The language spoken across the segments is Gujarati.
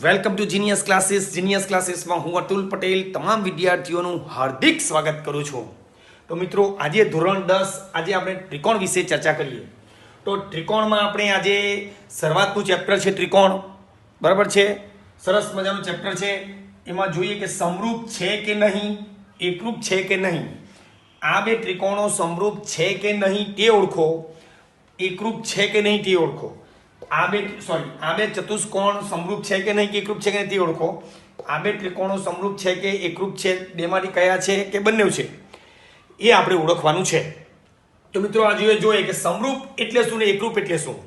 Welcome to genius classes. Genius ક્લાસીસમાં હું અતુલ પટેલ તમામ વિદ્યાર્થીઓનું હાર્દિક સ્વાગત કરું છું. તો મિત્રો, આજે ધોરણ 10 આજે આપણે ત્રિકોણ વિશે ચર્ચા કરીએ. તો ત્રિકોણમાં આપણે આજે શરૂઆતનું ચેપ્ટર છે ત્રિકોણ, બરાબર છે. સરસ મજાનું ચેપ્ટર છે. એમાં જોઈએ કે સમરૂપ છે કે નહીં, એકરૂપ છે કે નહીં. આ બે ત્રિકોણો સમરૂપ છે કે નહીં તે ઓળખો, એકરૂપ છે કે નહીં તે ઓળખો. આ બે ચતુષ્કોણ સમરૂપ છે કે નહીં કે એકરૂપ છે કે નહીં તે ઓળખો. આ બે ત્રિકોણો સમરૂપ છે કે એકરૂપ છે, બેમાંથી કયા છે કે બંને છે, એ આપણે ઓળખવાનું છે. તો મિત્રો, આ જોઈએ કે સમરૂપ એટલે શું ને એકરૂપ એટલે શું.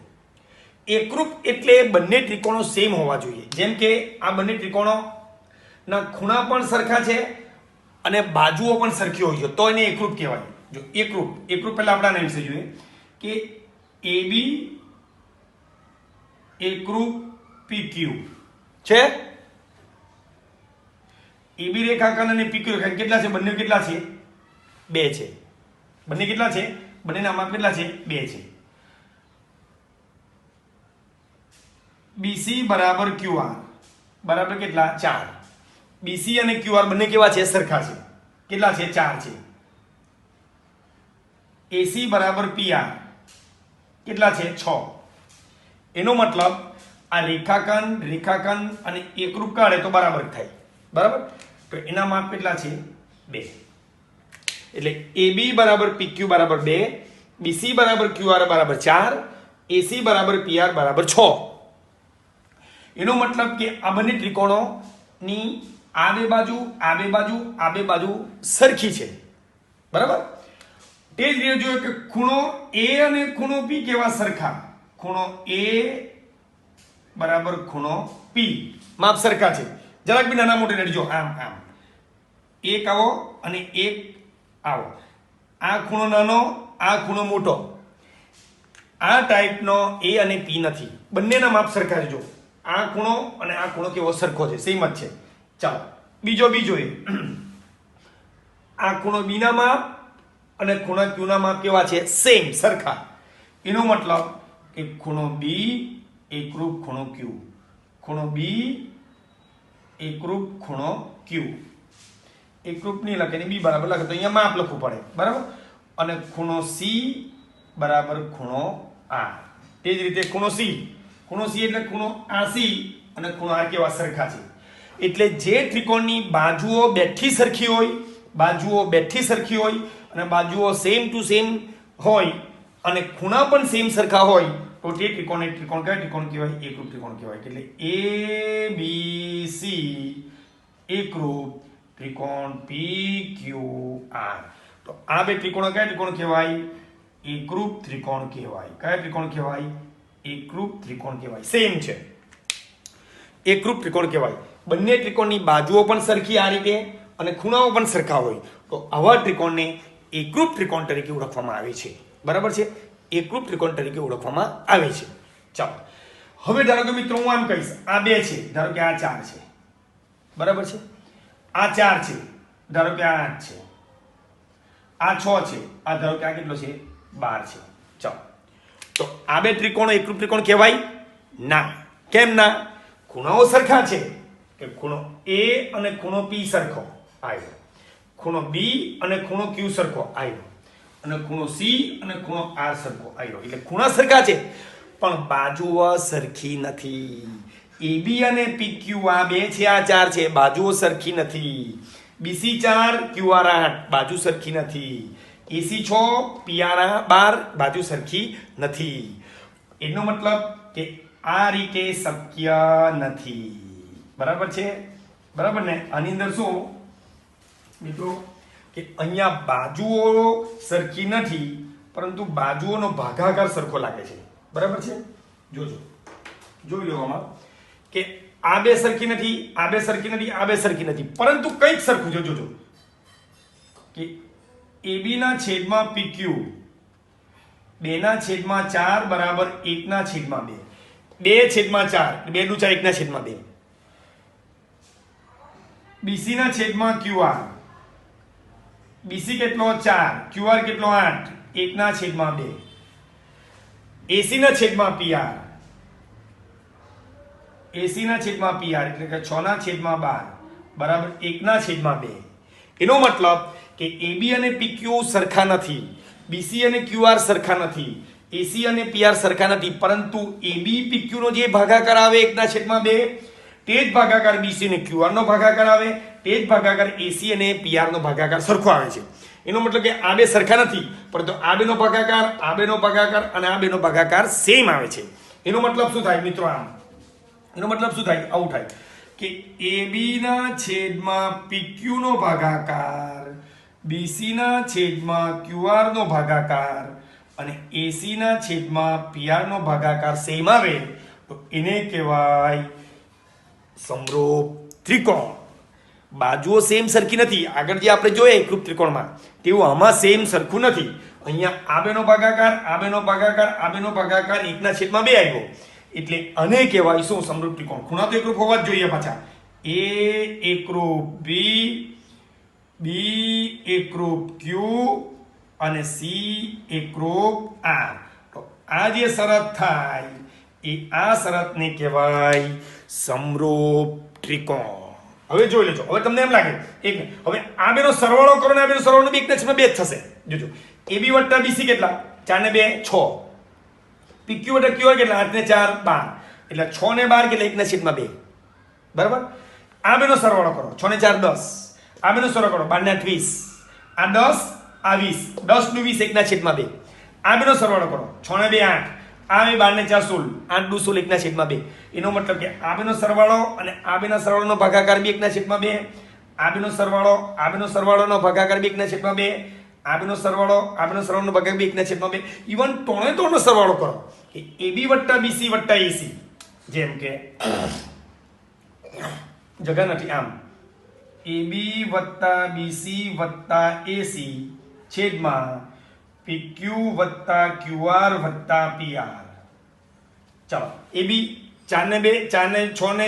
એકરૂપ એટલે બંને ત્રિકોણો સેમ હોવા જોઈએ. જેમ કે આ બંને ત્રિકોણોના ખૂણા પણ સરખા છે અને બાજુઓ પણ સરખી હોય છે, તો એને એકરૂપ કહેવાય. જો એકરૂપ પહેલા આપણા નામ વિશે જોઈએ કે AB એકરૂપ PQ છે. AB રેખાખંડ અને PQ રેખાખંડ કેટલા છે? બંને કેટલા છે? 2 છે. બંને કેટલા છે? બંનેના માપ કેટલા છે? 2 છે. BC બરાબર QR બરાબર કેટલા? 4. BC અને QR બંને કેવા છે? સરખા છે. કેટલા છે? 4 છે. AC બરાબર PR કેટલા છે? 6. એનો મતલબ આ રેખાખંડ અને એકરૂપ કાઢે તો બરાબર થાય, બરાબર. તો એના માપ કેટલા છે? 2. એટલે AB બરાબર PQ બરાબર 2, BC બરાબર QR બરાબર 4, AC બરાબર PR બરાબર 6. એનો મતલબ કે આ બંને ત્રિકોણોની આ બે બાજુ સરખી છે, બરાબર. તે જ રીતે જોઈએ કે ખૂણો A અને ખૂણો P કેવા સરખા. ખૂણો A બરાબર ખૂણો P માપ સરખા છે. જરાક બી નાના મોટી રેડજો, આમ એક આવો અને એક આવો. આ ખૂણો નાનો, આ ખૂણો મોટો. આ ટાઈપનો A અને P નથી, બંનેના માપ સરખા છે. જો આ ખૂણો અને આ ખૂણો કેવો સરખો છે, સેમ જ છે. ચાલો બીજો જોઈએ. આ ખૂણો B ના માપ અને ખૂણા Q ના માપ કેવા છે? સેમ, સરખા. એનો મતલબ કે ખૂણો B એકરૂપ ખૂણો Q, ખૂણો B એકરૂપ ખૂણો Q. એકરૂપ નહીં લખે ને B બરાબર લખે તો અહીંયા માપ લખવું પડે, બરાબર. અને ખૂણો C બરાબર ખૂણો R. તે જ રીતે ખૂણો C એટલે ખૂણો AC અને ખૂણો R કેવા સરખા છે. એટલે જે ત્રિકોણની બાજુઓ બેઠી સરખી હોય અને બાજુઓ સેમ ટુ સેમ હોય અને ખૂણા પણ સેમ સરખા હોય તો તે ત્રિકોણ કયા ત્રિકોણ કહેવાય? એકરૂપ ત્રિકોણ કહેવાય. એટલે ABC એકરૂપ ત્રિકોણ PQR. તો આ બે ત્રિકોણો કયા ત્રિકોણ કહેવાય? એકરૂપ ત્રિકોણ કહેવાય. કયા ત્રિકોણ કહેવાય? એકરૂપ ત્રિકોણ કહેવાય. સેમ છે, એકરૂપ ત્રિકોણ કહેવાય. બંને ત્રિકોણની બાજુઓ પણ સરખી આ રીતે અને ખૂણાઓ પણ સરખા હોય તો આવા ત્રિકોણને એકરૂપ ત્રિકોણ તરીકે ઓળખવામાં આવે છે, બરાબર છે. એકરૂપ ત્રિકોણ તરીકે ઓળખવામાં આવે છે. ચાલો હવે ધારો કે મિત્રો હું આમ કહીશ, આ 2 છે, ધારો કે આ 4 છે, બરાબર છે. આ 4 છે, ધારો કે આ 8 છે. આ 6 છે, આ ધારો કે આ કેટલો છે? 12 છે. ચાલો, તો આ બે ત્રિકોણો એકરૂપ ત્રિકોણ કહેવાય ના. કેમ ના? ખૂણાઓ સરખા છે કે ખૂણો A અને ખૂણો P સરખો આવ્યો, ખૂણો B અને ખૂણો Q સરખો આવ્યો, અને ખૂણો C અને ખૂણો R સરખો આવ્યો. એટલે ખૂણા સરખા છે પણ બાજુઓ સરખી નથી. AB અને PQ આ 2 છે, આ 4 છે, બાજુઓ સરખી નથી. BC 4 QR 8 બાજુ સરખી નથી. AC 6 PR 12 બાજુ સરખી નથી. એનો મતલબ કે આ રીતે શક્ય નથી, બરાબર છે, બરાબર ને. આની અંદર શું મિત્રો કે અહીંયા બાજુઓ સરખી નથી પરંતુ બાજુઓનો ભાગાકાર સરખો લાગે છે, બરાબર છે. જોઈ લેવામાં કે આ બે સરખી નથી, આ બે સરખી નથી, આ બે સરખી નથી, પરંતુ કંઈક સરખું છે. જોજો કે AB ના છેદમાં PQ 2 ના છેદમાં 4 બરાબર 1 ના છેદમાં 2. 2 છેદમાં 4, 2 નું 4, 1 ના છેદમાં 2. BC ના છેદમાં QR, BC કેટલો? 4, QR કેટલો? 8, 1 ના છેદમાં 2. AC ના છેદમાં PR, એસી ના છેદમાં પીઆર એટલે કે 6 ના છેદમાં 12 બરાબર 1 ના છેદમાં 2. એનો મતલબ કે એબી અને પીક્યુ સરખા નથી, બીસી અને ક્યુઆર સરખા નથી, એસી અને પીઆર સરખા નથી, પરંતુ એબી પીક્યુ નો જે ભાગાકાર આવે 1 ના છેદમાં 2 તે જ ભાગાકાર બીસી અને ક્યુઆર નો ભાગાકાર આવે, તે જ ભાગાકાર એસી અને પીઆર નો ભાગાકાર સરખો આવે છે. એનો મતલબ કે આ બે સરખા નથી, પરંતુ આ બેનો ભાગાકાર, આ બેનો ભાગાકાર અને આ બેનો ભાગાકાર સેમ આવે છે. એનો મતલબ શું થાય મિત્રો? આમ એનો મતલબ શું થાય? આવું થાય કે AB ના છેદમાં PQ નો ભાગાકાર BC ના છેદમાં QR નો ભાગાકાર અને AC ના છેદમાં PR નો ભાગાકાર સેમ આવે તો એને કહેવાય સમરૂપ ત્રિકોણ. બાજુઓ સેમ સરખી નથી. આગળ જે આપણે જોઈએ એકરૂપ ત્રિકોણમાં તેવું આમાં સેમ સરખું નથી. અહીંયા આ બેનો ભાગાકાર, આ બેનો ભાગાકાર, આ બેનો ભાગાકાર 1 ના છેદમાં 2 આવ્યો એટલે આને કહેવાય શું? સમરૂપ ત્રિકોણ. ખૂણા તો એકરૂપ હોવા જ જોઈએ પાછા. A એકરૂપ B, B એકરૂપ Q અને C એકરૂપ R. તો આ જે શરત થાય એ આ શરતને કહેવાય સમરૂપ ત્રિકોણ. હવે જોઈ લેજો. હવે તમને એમ લાગે એક હવે આ બેનો સરવાળો કરો ને આ બેનો સરવાળો 1 ના છેદમાં 2 જ થશે. જોજો AB વત્તા BC કેટલા? 4 ને 2 6. PQ વત્તા QR કેટલા? 8 ને 4 12. એટલે 6 ને 12 કેટલા? 1 ના છેદમાં 2. બરાબર? આ બેનો સરવાળો કરો 6 ને 4 10. આ બેનો સરવાળો કરો 12 ને 8 20. આ 10 આ 20. 10 નું 20 1 ના છેદમાં 2. આ બેનો સરવાળો કરો 6 ને 2 8. આ 12 ને 4 16. 8 દુ 16 1 ના છેદમાં 2. એનો મતલબ કે આ બેનો સરવાળો અને આ બેના સરવાળોનો ભાગાકાર 1 ના છેદમાં 2. આ બેનો સરવાળોનો ભાગાકાર 1 ના છેદમાં 2. આ બેનો સરવાળોનો ભાગાકાર 1 ના છેદમાં 2. ઇવન ત્રણે ત્રણનો સરવાળો કરો કે AB વત્તા BC વત્તા AC. જેમ કે જગા નથી આમ AB વત્તા BC વત્તા AC છેદમાં PQ વત્તા QR વત્તા PR. ચાલો AB 4 ને 2 4 ને 6 ને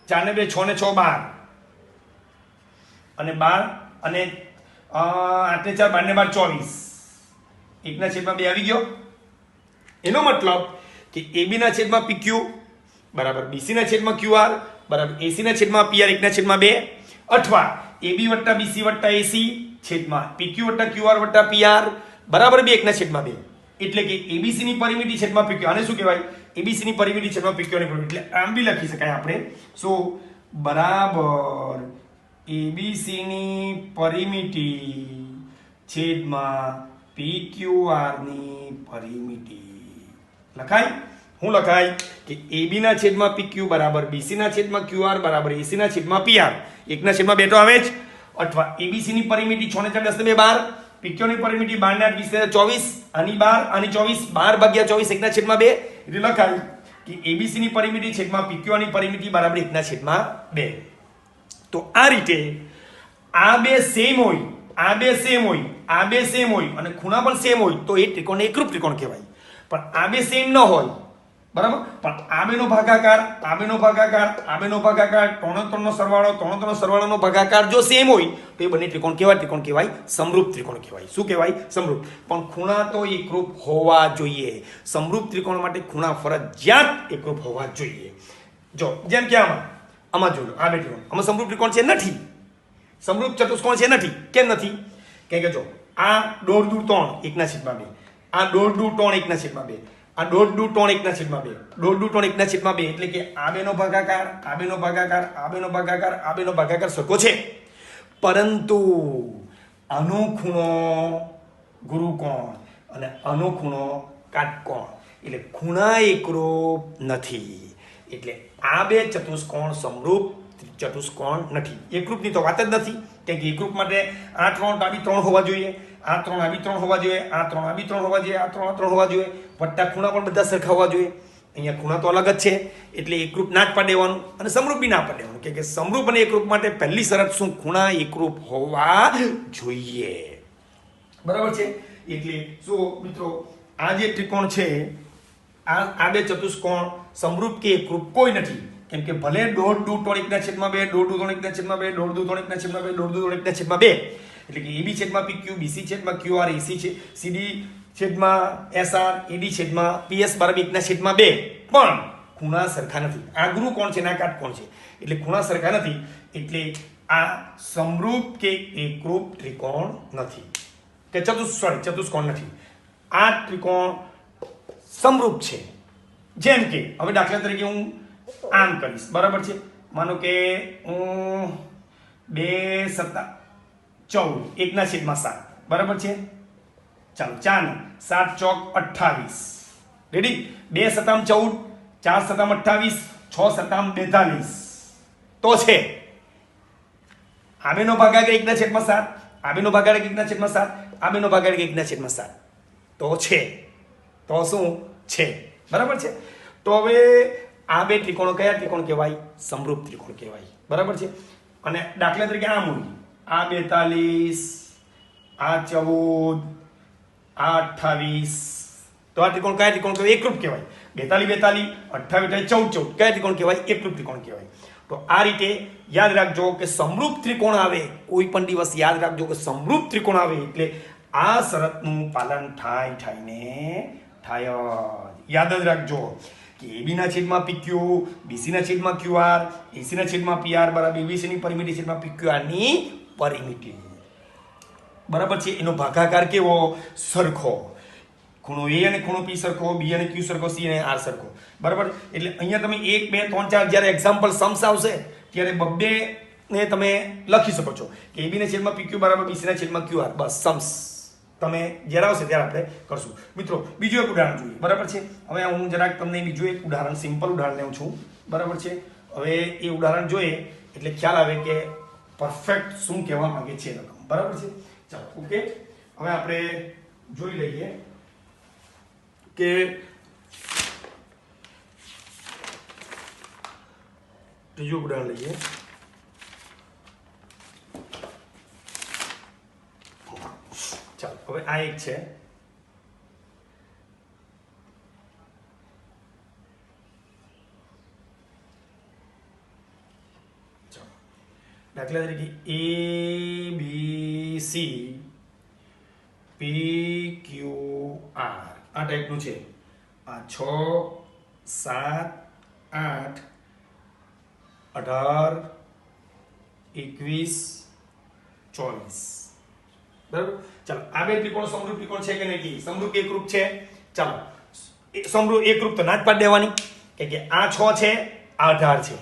4 ને 2 6 ને 6 12 અને 12 અને 8 ને 4 12 ને 12 24. 1 ના છેદમાં 2 આવી ગયો. એનો મતલબ કે AB ના છેદમાં PQ બરાબર BC ના છેદમાં QR બરાબર AC ના છેદમાં PR 1 ના છેદમાં 2 અથવા AB વત્તા BC વત્તા AC છેદમાં PQ વત્તા QR વત્તા PR બરાબર 2 1 ના છેદમાં 2. એટલે કે ABC ની પરિમિતિ છેદમાં PQ. આને શું કહેવાય? ABC ની પરિમિતિ છેદમાં PQ ની પરિમિતિ. એટલે આમ બી લખી શકાય આપણે. સો બરાબર ABC ની પરિમિતિ છેદમાં PQR ની પરિમિતિ. લખાય? શું લખાય? કે AB ના છેદમાં PQ બરાબર BC ના છેદમાં QR બરાબર AC ના છેદમાં PR. 1 ના છેદમાં 2 તો આવે જ. અથવા ABC ની પરિમિતિ 6 ને 4 10 ને 2 12. PQ ની પરિમિતિ 12 ને 8 20 ને 24. આની 12 આની 24 12 ભાગ્યા 24 1 ના છેદમાં 2. એટલે લખાય કે ABC ની પરિમિતિ છેદમાં PQ ની પરિમિતિ બરાબર 1 ના છેદમાં 2. તો આ રીતે આ બે સેમ હોય, આ બે સેમ હોય, આ બે સેમ હોય અને ખૂણા પણ સેમ હોય તો એ ત્રિકોણ એકરૂપ ત્રિકોણ કહેવાય. પણ આ બે સેમ ન હોય બરાબર, પણ આ બેનો ભાગાકાર, આ બેનો ભાગાકાર, આ બેનો ભાગાકાર, ત્રણનો સરવાળોનો ભાગાકાર જો સેમ હોય તો એ બંને ત્રિકોણ કેવા ત્રિકોણ કહેવાય? સમરૂપ ત્રિકોણ કહેવાય. શું કહેવાય? સમરૂપ. પણ ખૂણા તો એકરૂપ હોવા જોઈએ. સમરૂપ ત્રિકોણ માટે ખૂણા ફરજિયાત એકરૂપ હોવા જોઈએ. જો જેમ કે આમાં જોજો આ બે ત્રિકોણ આમાં સમરૂપ ત્રિકોણ છે નથી, સમરૂપ ચતુષ્કોણ છે નથી. કેમ નથી? કારણ કે જો આ 1.5 દૂર 3 1 ના છેદમાં 2, આ 1.5 દૂર 3 1 ના છેદમાં 2, આ 1.5 દૂર 3 1 ના છેદમાં 2, 1.5 દૂર 3 1 ના છેદમાં 2. એટલે કે આ બેનો ભાગાકાર, આ બેનો ભાગાકાર, આ બેનો ભાગાકાર, આ બેનો ભાગાકાર સરખો છે, પરંતુ આનો ખૂણો ગુરુકોણ અને આનો ખૂણો કાટકોણ. એટલે ખૂણા એકરૂપ નથી. એટલે આ બે ચતુષ્કોણ સમરૂપ ચતુષ્કોણ નથી. એકરૂપની તો વાત જ નથી. કેમ કે એકરૂપ માટે આ 3 આ બી 3 હોવા જોઈએ, આ 3 આ બી 3 હોવા જોઈએ, આ 3 આ બી 3 હોવા જોઈએ, આ 3 આ 3 હોવા જોઈએ, વત્તા ખૂણા પણ બધા સરખા હોવા જોઈએ. અહીંયા ખૂણા તો અલગ જ છે એટલે એકરૂપ ના જ પાડી દેવાનું અને સમરૂપ બી ના પાડી દેવાનું. કે સમરૂપ અને એકરૂપ માટે પહેલી શરત શું? ખૂણા એકરૂપ હોવા જોઈએ. બરાબર છે? એટલે શું મિત્રો આ જે ત્રિકોણ છે આ બે ચતુષ્કોણ સમરૂપ કે એકરૂપ કોઈ નથી. કેમ કે ભલે 1.5 દૂર 3 1 ના છેદમાં 2, 1.5 દૂર 3 1 ના છેદમાં 2, 1.5 દૂર 3 1 ના છેદમાં 2, 1.5 દૂર 3 1 ના છેદમાં 2. એટલે કે AB છેદમાં PQ, BC છેદમાં QR, AC CD છેદમાં SR, AD છેદમાં PS બરાબર 1 ના છેદમાં 2. પણ ખૂણા સરખા નથી. આંગળું કોણ છે ને આ કાટ કોણ છે, એટલે ખૂણા સરખા નથી, એટલે આ સમરૂપ કે એકરૂપ ત્રિકોણ નથી, કે ચતુષ્કોણ નથી. આ ત્રિકોણ સમરૂપ છે. જેમ કે હવે દાખલા તરીકે હું આમ કરીશ, બરાબર છે. માનો કે હું 2 × 14 1/7, બરાબર છે. ચાલો 4 7 ચોક 28, રેડી. 2 × 14, 4 × 28, 6 × 42 તો છે. આ બેનો ભાગાકાર 1/7, આ બેનો ભાગાકાર 1/7, આ બેનો ભાગાકાર 1/7 તો છે. તો શું છે, બરાબર છે. તો હવે આ બે ત્રિકોણો કયા ત્રિકોણ કહેવાય? સમરૂપ ત્રિકોણ કહેવાય, બરાબર છે. અને દાખલા તરીકે આ મૂકી, આ 42, આ 14, આ 28, તો આ ત્રિકોણ કયા ત્રિકોણ કહેવાય? એકરૂપ કહેવાય. 42 42, 28 14 કયા ત્રિકોણ કહેવાય? એકરૂપ ત્રિકોણ કહેવાય. તો આ રીતે યાદ રાખજો કે સમરૂપ ત્રિકોણ આવે, કોઈ પણ દિવસ યાદ રાખજો કે સમરૂપ ત્રિકોણ આવે એટલે આ શરતનું પાલન થાય ને થાય. યાદ જ રાખજો કે AB ના છેદમાં PQ, BC ના છેદમાં QR, AC ના છેદમાં PR બરાબર ABC ની પરિમિતિ છેદમાં PQR ની પરિમિતિ, બરાબર છે. એનો ભાગાકાર કેવો? સરખો. ખૂણો A અને ખૂણો P સરખો, B અને Q સરખો, C અને R સરખો, બરાબર. એટલે અહીંયા તમે 1 2 3 4 જ્યારે એક્ઝામ્પલ સમ્સ આવશે ત્યારે બબ્બે ને તમે લખી શકો છો કે AB ના છેદમાં PQ બરાબર BC ના છેદમાં QR, બસ સમ્સ તમે જ્યારે આવશે ત્યારે આપણે કરશું. મિત્રો બીજું એક ઉદાહરણ જોઈએ, બરાબર છે. હવે હું જરાક તમને બીજું એક ઉદાહરણ, સિમ્પલ ઉદાહરણ લેવું છું, બરાબર છે. હવે એ ઉદાહરણ જોઈએ એટલે ખ્યાલ આવે કે પરફેક્ટ શું કહેવા માંગે છે રકમ, બરાબર છે. ચાલો ઓકે, હવે આપણે જોઈ લઈએ કે ત્રીજું ઉદાહરણ લઈએ. ચાલો હવે આ એક છે, દાખલા તરીકે ABC PQR આ ટાઈપનું છે. આ 6 7 8 18 21 24, બરાબર. ચાલો આ બે ત્રિકોણ સમરૂપ ત્રિકોણ છે કે નહીં? સમરૂપ એકરૂપ છે. ચાલો સમરૂપ એકરૂપ તો ના જ પાડી દેવાની, કે આ 6 છે, આ 18 છે,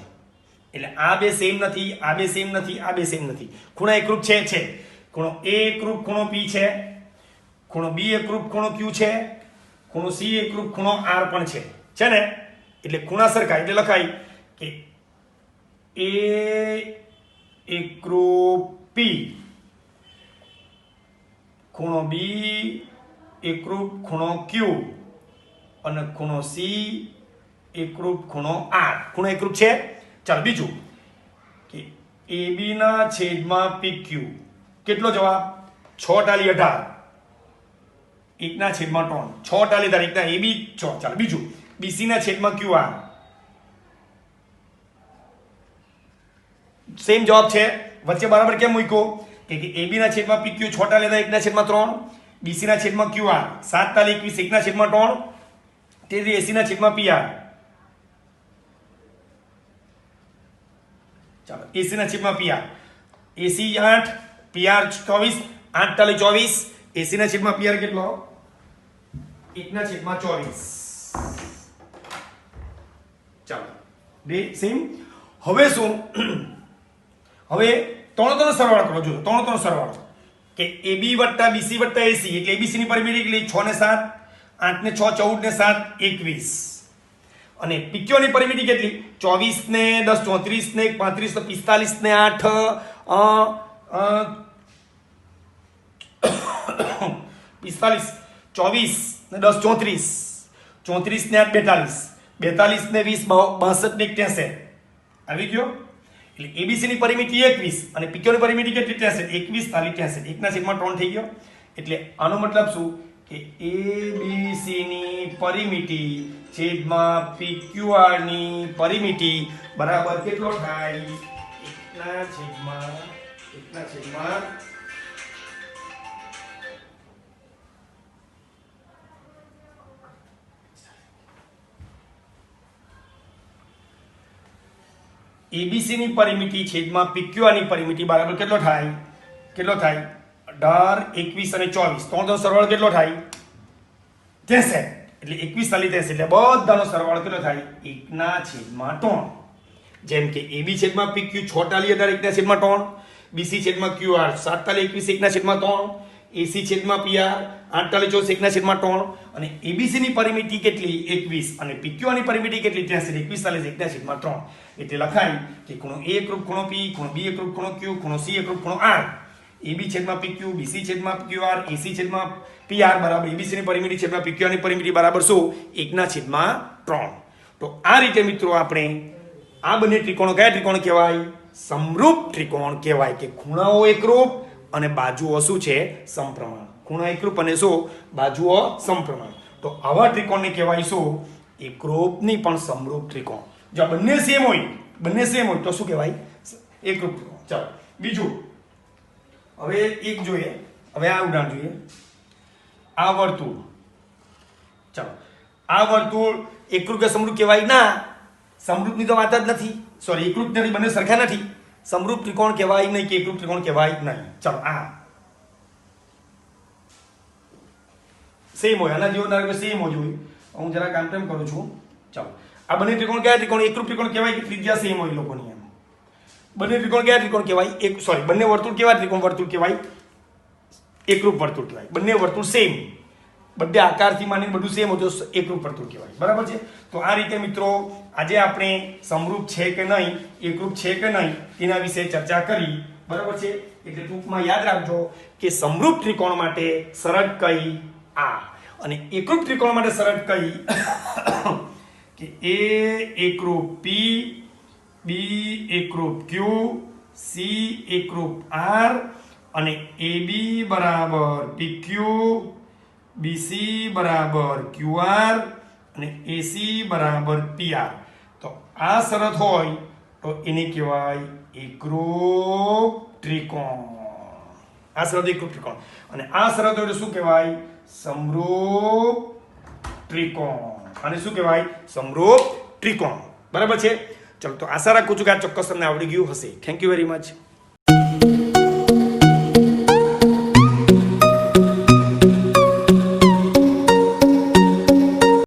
એટલે આ બે સેમ નથી, આ બે સેમ નથી, આ બે સેમ નથી. ખૂણા એકરૂપ છે. ખૂણો A એકરૂપ ખૂણો P છે, ખૂણો B એકરૂપ ખૂણો Q છે, ખૂણો C એકરૂપ ખૂણો R પણ છે ને. એટલે ખૂણા સરખા એટલે લખાય કે A એકરૂપ P, ખૂણો B એકરૂપ ખૂણો Q અને ખૂણો C એકરૂપ ખૂણો R. ખૂણો એકરૂપ છે. ચાલો બીજું કે AB ના છેદમાં PQ કેટલો જવાબ? 6 ટાલી 18, 1 ના છેદમાં 3, 6 ટાલી 18, 1 ના AB 6. ચાલો બીજું BC ના છેદમાં QR, સેમ જવાબ છે. વચ્ચે બરાબર કેમ મૂક્યો? કે AB ના છેદમાં PQ 6 ટાલી 18, 1 ના છેદમાં 3, BC ના છેદમાં QR 7 ટાલી 21, 1 ના છેદમાં 3, તેથી AC ના છેદમાં PR. ચાલો AC ના છેદમાં PR, AC 8 PR 24, 8 ટાલી 24, AC ના છેદમાં PR કેટલો? 1 ના છેદમાં 24. ચાલો બે સેમ. હવે શું? હવે ત્રણનો સરવાળો કરો. જો ત્રણનો સરવાળો કે AB વત્તા BC વત્તા AC એટલે ABC ની પરિમિતિ કેટલી? 6 ને 7, 8 ને 6 14 ને 7 21, અને PQ ની પરિમિતિ કેટલી? 24 ને 10 34 ને 35 તો 45 ને 8 45, 24 ને 10 34, 34 ને 8 42, 42 ને 20 62 ને 63. આવી ગયો. એટલે ABC ની પરિમિતિ 21 અને PQ ની પરિમિતિ કેટલી? 63, 21 તાલી 63, 1 ના છેદમાં 3 થઈ ગયો. એટલે આનો મતલબ શું કે ABC ની પરિમિતિ છેદમાં PQR ની પરિમિતિ બરાબર કેટલો થાય? 1 ના છેદમાં એબીસી ની પરિમિતિ છેદમાં પીક્યુઆર ની પરિમિતિ બરાબર કેટલો થાય 18, 21 અને 24 ત્રણનો સરવાળો કેટલો થાય 63 એટલે 21 40 એટલે બધાનો સરવાળો કેટલો થાય 1/3 જેમ કે AB છેદમાં PQ 6 ટાલી 18 1/3 BC છેદમાં QR 7 ટાલી 21 1/3 AC છેદમાં PR 8 ટાલી 24 1/3 અને ABC ની પરિમિતિ કેટલી 21 અને PQ ની પરિમિતિ કેટલી 63 21 ટાલી 1/3 એટલે લખાય કે ખૂણો A એકરૂપ ખૂણો P ખૂણો B એકરૂપ ખૂણો Q ખૂણો C એકરૂપ ખૂણો R AB છેદમાં PQ BC છેદમાં QR AC છેદમાં PR બરાબર ABC ની પરિમિતિ છેદમાં PQ ની પરિમિતિ બરાબર શું 1/3 તો આ રીતે મિત્રો આપણે આ બંને ત્રિકોણો કયા ત્રિકોણ કહેવાય સમરૂપ ત્રિકોણ કહેવાય કે ખૂણાઓ એકરૂપ અને બાજુઓ શું છે સમપ્રમાણ ખૂણા એકરૂપ અને શું બાજુઓ સમપ્રમાણ તો આવા ત્રિકોણને કહેવાય શું એકરૂપ ની પણ સમરૂપ ત્રિકોણ જો બંને સેમ હોય તો શું કહેવાય એકરૂપ ત્રિકોણ ચાલો બીજું હવે એક જોઈએ હવે આ ઉદાહરણ જોઈએ આ વર્તુળ ચાલો આ વર્તુળ એકરૂપ કે સમરૂપ કહેવાય ના સમરૂપની તો વાત જ નથી સોરી એકરૂપ નથી બંને સરખા નથી સમરૂપ ત્રિકોણ કહેવાય નહીં કે એકરૂપ ત્રિકોણ કહેવાય નહીં ચાલો આ સેમ હોય આના જેવો ધારો કે સેમ હોય જોઈએ હું જરા કામ તેમ કરું છું ચાલો આ બંને ત્રિકોણ કયા ત્રિકોણ એકરૂપ ત્રિકોણ કહેવાય કે ત્રિજ્યા સેમ હોય લોકોની એમ બંને ત્રિકોણ કયા ત્રિકોણ કહેવાય બંને વર્તુળ કેવા ત્રિકોણ વર્તુળ કહેવાય એકરૂપ વર્તુળ કહેવાય બંને વર્તુળ સેમ બધે આકારથી માંડીને બધું સેમ હોય તો એકરૂપ વર્તુળ કહેવાય બરાબર છે તો આ રીતે મિત્રો આજે આપણે સમરૂપ છે કે નહીં એકરૂપ છે કે નહીં તેના વિશે ચર્ચા કરી બરાબર છે એટલે ટૂંકમાં યાદ રાખજો કે સમરૂપ ત્રિકોણ માટે શરત કઈ આ અને એકરૂપ ત્રિકોણ માટે શરત કઈ કે A એકરૂપ P B એકરૂપ Q C એકરૂપ R અને AB બરાબર PQ BC બરાબર QR અને AC બરાબર PR તો આ શરત હોય તો એને કહેવાય એકરૂપ ત્રિકોણ આ શરત એકરૂપ ત્રિકોણ અને આ શરત હોય તો શું કહેવાય સમરૂપ ત્રિકોણ અને શું કહેવાય સમરૂપ ત્રિકોણ બરાબર છે ચલો તો આશા રાખું છું કે આ ચોક્કસ તમને આવડી ગયું હશે થેન્ક યુ વેરી મચ